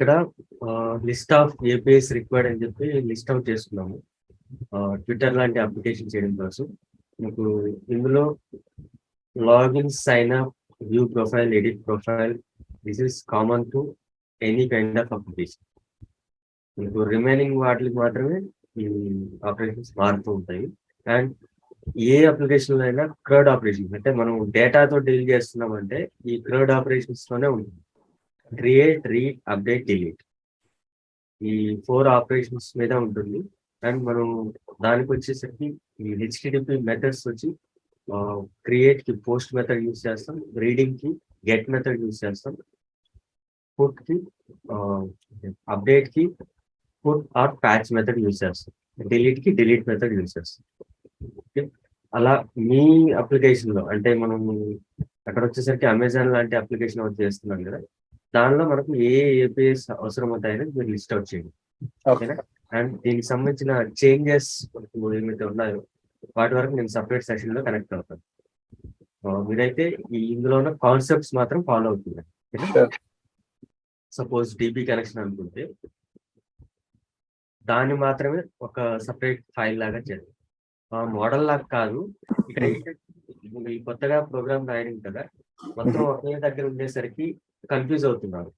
ఇక్కడ list of APS required అని చెప్పి లిస్ట్ అవుట్ చేసుకున్నాము ట్విట్టర్ లాంటి అప్లికేషన్ చేయడం కోసం. మీకు ఇందులో login, sign up, view profile, edit profile, this is common to any kind of application. మీకు రిమైనింగ్ వాటికి మాత్రమే ఈ ఆపరేషన్స్ మారుతూ ఉంటాయి. అండ్ ఏ అప్లికేషన్ అయినా క్రడ్ ఆపరేషన్ అంటే మనం డేటాతో డీల్ చేస్తున్నామంటే ఈ క్రడ్ ఆపరేషన్స్ తోనే ఉంటుంది. క్రియేట్, రీడ్, అప్డేట్, డిలీట్, ఈ 4 ఆపరేషన్స్ మీద ఉంటుంది. అండ్ మనం దానికి వచ్చేసరికి ఈ హెచ్టిటిపి మెథడ్స్ వచ్చి క్రియేట్ కి పోస్ట్ మెథడ్ యూస్ చేస్తాం, రీడింగ్ కి గెట్ మెథడ్ యూస్ చేస్తాం, పుట్ కి అప్డేట్ కి put our patch method use చేస్తాం, డిలీట్ కి డిలీట్ మెథడ్ యూస్ చేస్తాం. ఓకే, అలా మీ అప్లికేషన్ లో అంటే మనం అక్కడ వచ్చేసరికి అమెజాన్ లాంటి అప్లికేషన్ ఒకటి చేస్తున్నాం కదా, దానిలో మనకు ఏ ఏపీఎస్ అవసరం అవుతాయని మీరు లిస్ట్ అవుట్ చేయండి. ఓకేనా? అండ్ దీనికి సంబంధించిన చేంజెస్ ఏమైతే ఉన్నాయో వాటి వరకు నేను సపరేట్ సెషన్ లో కనెక్ట్ అవుతాను. మీరైతే ఇందులో ఉన్న కాన్సెప్ట్స్ మాత్రం ఫాలో అవుతుంది. సపోజ్ డిబి కనెక్షన్ అనుకుంటే దాన్ని మాత్రమే ఒక సపరేట్ ఫైల్ లాగా చేయాలి. మోడల్ లాగా కాదు. ఇక్కడ ఈ కొత్తగా ప్రోగ్రామ్ రాయడం కదా, మొత్తం ఒకే దగ్గర ఉండేసరికి కన్ఫ్యూజ్ అవుతున్నారు.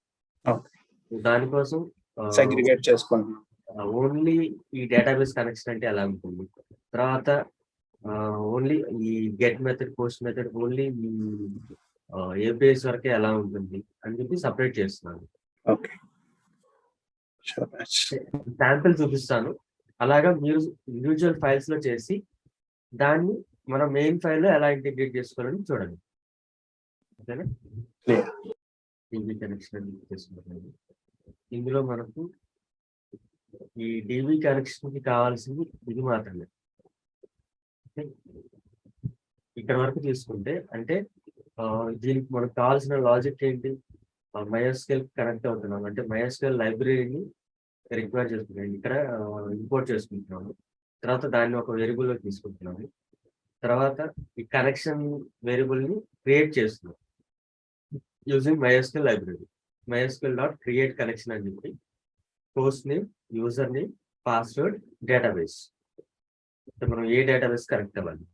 దానికోసం సెగ్రిగేట్ చేసుకోండి. ఓన్లీ ఈ డేటాబేస్ కనెక్షన్ అంటే ఎలా ఉంటుంది, తర్వాత ఓన్లీ ఈ get method, post method only ఈ ఏపీఎస్ వరకే ఎలా ఉంటుంది అని చెప్పి సపరేట్ చేస్తున్నాను. శాంపిల్ చూపిస్తాను. అలాగా మీరు ఇండివిజువల్ ఫైల్స్ లో చేసి దాన్ని మన మెయిన్ ఫైల్ లో ఎలా ఇంటిగ్రేట్ చేసుకోవాలని చూడండి. ఓకేనా? డిబి కనెక్షన్ చేసుకుంటాను. ఇందులో మనకు ఈ డిబి కనెక్షన్ కి కావాల్సింది ఇది మాత్రమే. ఇక్కడ వరకు తీసుకుంటే అంటే దీనికి మనకు కావాల్సిన లాజిక్ ఏంటి, MySQL కనెక్ట్ అవుతున్నాం అంటే MySQL లైబ్రరీని రిక్వైర్ చేసుకుంటాం, ఇక్కడ ఇంపోర్ట్ చేసుకుంటున్నాము. తర్వాత దాన్ని ఒక వేరియబుల్ లో తీసుకుంటున్నాము. తర్వాత ఈ కనెక్షన్ వేరియబుల్ ని క్రియేట్ చేస్తున్నాం using MySQL library. MySQL dot create connection అని చెప్పి post name, user name, password, database, మనం ఏ డేటాబేస్ కనెక్ట్ అవ్వాలి.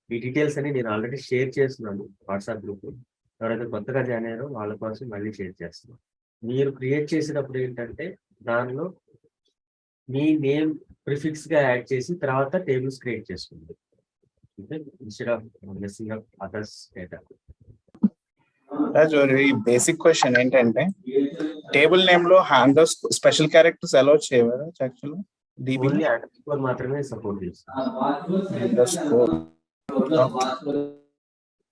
ఈ డీటెయిల్స్ అని నేను ఆల్రెడీ షేర్ చేస్తున్నాను వాట్సాప్ గ్రూప్. ఎవరైతే కొత్తగా జాయిన్ అయ్యారో వాళ్ళ కోసం మళ్ళీ షేర్ చేస్తున్నాను. మీరు క్రియేట్ చేసేటప్పుడు ఏంటంటే దానిలో మీ నేమ్ ప్రిఫిక్స్ గా యాడ్ చేసి తర్వాత టేబుల్స్ క్రియేట్ చేసుకుంది instead of missing of others data. Basic question ఏంటంటే టేబుల్ నేమ్ లో హ్యాండర్స్ స్పెషల్ క్యారెక్టర్స్ అలౌ చేయవరా? యాక్చువల్లీ ఓన్లీ అండర్స్కోర్ మాత్రమే సపోర్ట్ చేస్తుంది.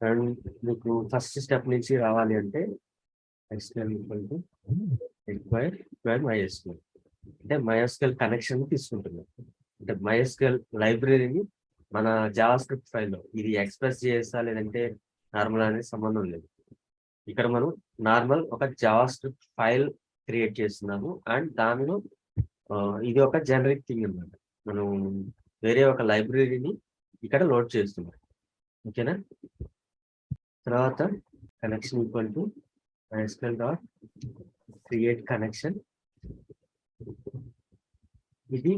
అండ్ మీకు ఫస్ట్ స్టెప్ నుంచి రావాలి అంటే రిక్వైర్ MySQL అంటే MySQL కనెక్షన్ తీసుకుంటున్నాం. అంటే MySQL లైబ్రరీని మన జావాస్క్రిప్ట్ ఫైల్లో ఇది ఎక్స్ప్రెస్ చేస్తా లేదంటే నార్మల్ అనేది సంబంధం లేదు. ఇక్కడ మనం నార్మల్ ఒక జావాస్క్రిప్ట్ ఫైల్ క్రియేట్ చేస్తున్నాము. అండ్ దానిలో ఇది ఒక జనరిక్ థింగ్ అన్నమాట. మనం వేరే ఒక లైబ్రరీని ఇక్కడ లోడ్ చేస్తున్నాం. ఓకేనా? తర్వాత connection equal to MySQL dot create connection. ఇది